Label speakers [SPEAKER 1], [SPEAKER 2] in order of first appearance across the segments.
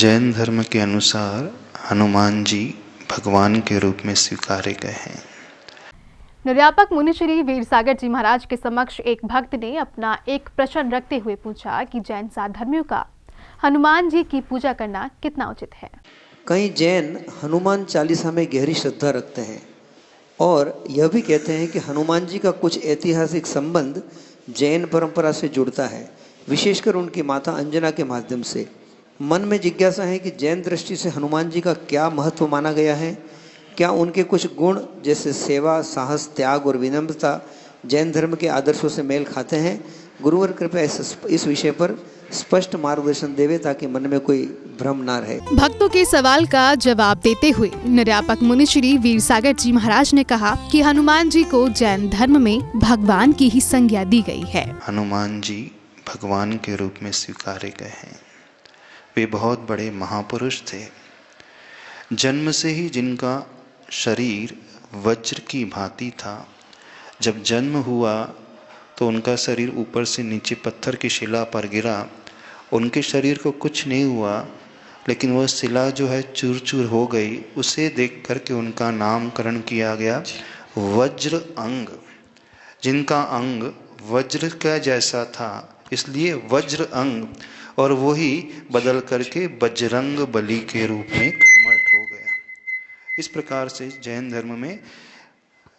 [SPEAKER 1] जैन धर्म के अनुसार हनुमान जी भगवान के रूप में स्वीकारे गए हैं।
[SPEAKER 2] निर्यापक मुनिश्री वीरसागर जी महाराज के समक्ष एक भक्त ने अपना एक प्रश्न रखते हुए पूछा कि जैन साधर्मियों का हनुमान जी की पूजा करना कितना उचित है।
[SPEAKER 3] कई जैन हनुमान चालीसा में गहरी श्रद्धा रखते हैं और यह भी कहते हैं कि हनुमान जी का कुछ ऐतिहासिक संबंध जैन परंपरा से जुड़ता है, विशेषकर उनकी माता अंजना के माध्यम से। मन में जिज्ञासा है कि जैन दृष्टि से हनुमान जी का क्या महत्व माना गया है। क्या उनके कुछ गुण जैसे सेवा, साहस, त्याग और विनम्रता जैन धर्म के आदर्शों से मेल खाते हैं? गुरुवर कृपया इस विषय पर स्पष्ट मार्गदर्शन देवे ताकि मन में कोई भ्रम ना रहे।
[SPEAKER 2] भक्तों के सवाल का जवाब देते हुए निर्यापक मुनिश्री वीरसागर जी महाराज ने कहा कि हनुमान जी को जैन धर्म में भगवान की ही संज्ञा दी गई है।
[SPEAKER 1] हनुमान जी भगवान के रूप में स्वीकारे गए हैं। वे बहुत बड़े महापुरुष थे। जन्म से ही जिनका शरीर वज्र की भांति था। जब जन्म हुआ तो उनका शरीर ऊपर से नीचे पत्थर की शिला पर गिरा। उनके शरीर को कुछ नहीं हुआ, लेकिन वह शिला जो है चूर चूर हो गई। उसे देख करके उनका नामकरण किया गया वज्र अंग। जिनका अंग वज्र का जैसा था इसलिए वज्र अंग, और वही बदल करके बजरंग बली के रूप में कन्वर्ट हो गया। इस प्रकार से जैन धर्म में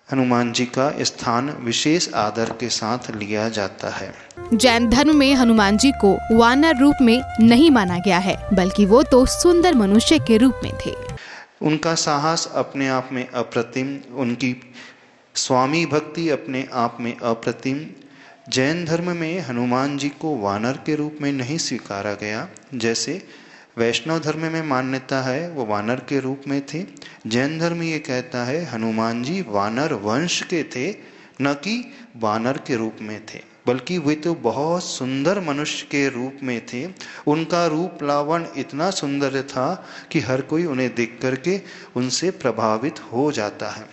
[SPEAKER 1] हनुमान जी का स्थान विशेष आदर के साथ लिया जाता है।
[SPEAKER 2] जैन धर्म में हनुमान जी को वानर रूप में नहीं माना गया है, बल्कि वो तो सुंदर मनुष्य के रूप में थे।
[SPEAKER 1] उनका साहस अपने आप में अप्रतिम, उनकी स्वामी भक्ति अपने आप में अप्रतिम। जैन धर्म में हनुमान जी को वानर के रूप में नहीं स्वीकारा गया। जैसे वैष्णव धर्म में मान्यता है वो वानर के रूप में थे, जैन धर्म ये कहता है हनुमान जी वानर वंश के थे, न कि वानर के रूप में थे, बल्कि वे तो बहुत सुंदर मनुष्य के रूप में थे। उनका रूप लावण इतना सुंदर था कि हर कोई उन्हें देख करके उनसे प्रभावित हो जाता है।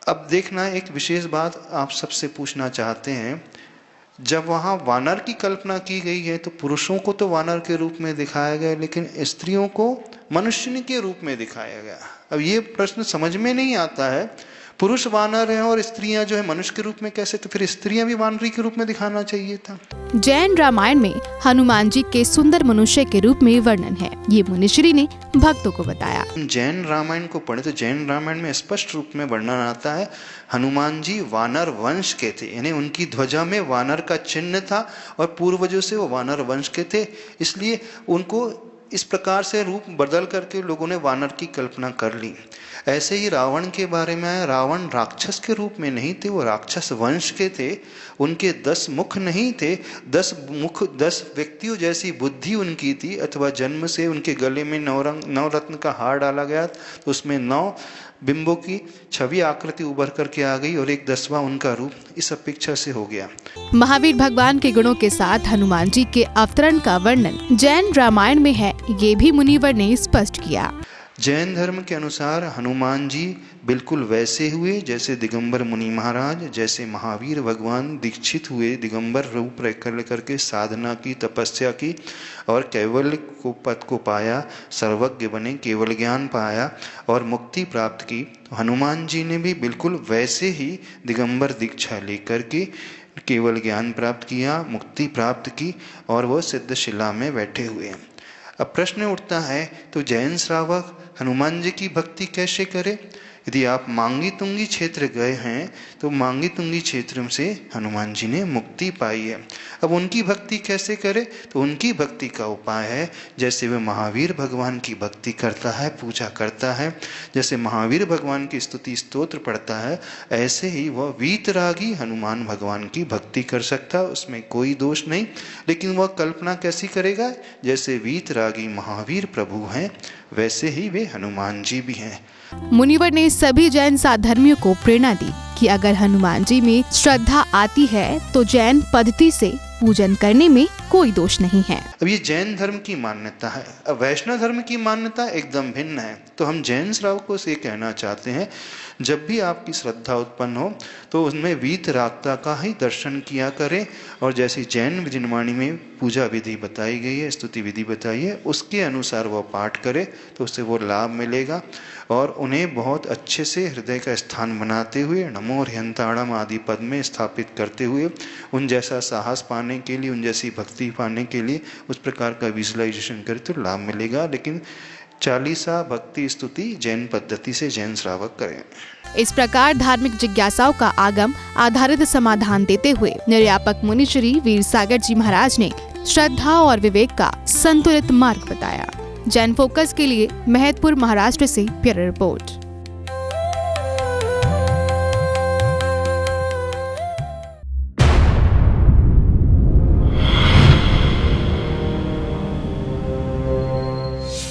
[SPEAKER 1] अब देखना, एक विशेष बात आप सबसे पूछना चाहते हैं। जब वहाँ वानर की कल्पना की गई है तो पुरुषों को तो वानर के रूप में दिखाया गया, लेकिन स्त्रियों को मनुष्य के रूप में दिखाया गया। अब ये प्रश्न समझ में नहीं आता है। पुरुष वानर हैं और स्त्रियां जो है मनुष्य के रूप में कैसे? तो फिर स्त्रियां भी वानरी के रूप में दिखाना चाहिए था।
[SPEAKER 2] जैन रामायण में हनुमान जी के सुंदर मनुष्य के रूप में वर्णन है, ये मुनिश्री ने भक्तों को बताया।
[SPEAKER 1] जैन रामायण को पढ़े तो जैन रामायण में स्पष्ट रूप में वर्णन आता है हनुमान जी वानर वंश के थे, यानी उनकी ध्वजा में वानर का चिन्ह था और पूर्वजों से वो वानर वंश के थे, इसलिए उनको इस प्रकार से रूप बदल करके लोगों ने वानर की कल्पना कर ली। ऐसे ही रावण के बारे में आया, रावण राक्षस के रूप में नहीं थे, वो राक्षस वंश के थे। उनके 10 मुख नहीं थे, 10 मुख 10 व्यक्तियों जैसी बुद्धि उनकी थी, अथवा जन्म से उनके गले में नवरत्न का हार डाला गया तो उसमें 9 बिंबों की छवि आकृति उभर करके आ गई और एक 10वां उनका रूप इस अपेक्षा से हो गया।
[SPEAKER 2] महावीर भगवान के गुणों के साथ हनुमान जी के अवतरण का वर्णन जैन रामायण में है, ये भी मुनिवर ने स्पष्ट किया।
[SPEAKER 1] जैन धर्म के अनुसार हनुमान जी बिल्कुल वैसे हुए जैसे दिगंबर मुनि महाराज, जैसे महावीर भगवान दीक्षित हुए, दिगंबर रूप लेकर के साधना की, तपस्या की और कैवल्य को पद को पाया, सर्वज्ञ बने, केवल ज्ञान पाया और मुक्ति प्राप्त की। हनुमान जी ने भी बिल्कुल वैसे ही दिगंबर दीक्षा लेकर के केवल ज्ञान प्राप्त किया, मुक्ति प्राप्त की और वह सिद्धशिला में बैठे हुए हैं। अब प्रश्न उठता है तो जैन श्रावक हनुमान जी की भक्ति कैसे करें? यदि आप मांगी तुंगी क्षेत्र गए हैं तो मांगी तुंगी क्षेत्र से हनुमान जी ने मुक्ति पाई है। अब उनकी भक्ति कैसे करें? तो उनकी भक्ति का उपाय है जैसे वह महावीर भगवान की भक्ति करता है, पूजा करता है, जैसे महावीर भगवान की स्तुति स्तोत्र पढ़ता है, ऐसे ही वह वीतरागी हनुमान भगवान की भक्ति कर सकता है, उसमें कोई दोष नहीं। लेकिन वह कल्पना कैसी करेगा? जैसे वीतरागी महावीर प्रभु हैं वैसे ही वे हनुमान जी भी हैं।
[SPEAKER 2] मुनिवर ने सभी जैन साधर्मियों को प्रेरणा दी कि अगर हनुमान जी में श्रद्धा आती है तो जैन पद्धति से पूजन करने में कोई दोष नहीं है।
[SPEAKER 1] अब ये जैन धर्म की मान्यता है। अब वैष्णव धर्म की मान्यता एकदम भिन्न है। तो हम जैन श्रावकों से कहना चाहते हैं जब भी आपकी श्रद्धा उत्पन्न हो तो उसमें वीतरागता का ही दर्शन किया करें, और जैसी जैन विजनवाणी में पूजा विधि बताई गई है, स्तुति विधि बताई है, उसके अनुसार वह पाठ करे तो उससे वो लाभ मिलेगा। और उन्हें बहुत अच्छे से हृदय का स्थान बनाते हुए नमो ह्यंताड़म आदि पद में स्थापित करते हुए उन जैसा साहस पाने के लिए, उन जैसी भक्ति पाने के लिए उस प्रकार का विजुअलाइजेशन करे तो लाभ मिलेगा। लेकिन चालीसा भक्ति स्तुति जैन पद्धति से जैन श्रावक करें।
[SPEAKER 2] इस प्रकार धार्मिक जिज्ञासाओं का आगम आधारित समाधान देते हुए निर्यापक मुनि श्री वीर सागर जी महाराज ने श्रद्धा और विवेक का संतुलित मार्ग बताया। जैन फोकस के लिए महतपुर महाराष्ट्र से ब्यूरो रिपोर्ट।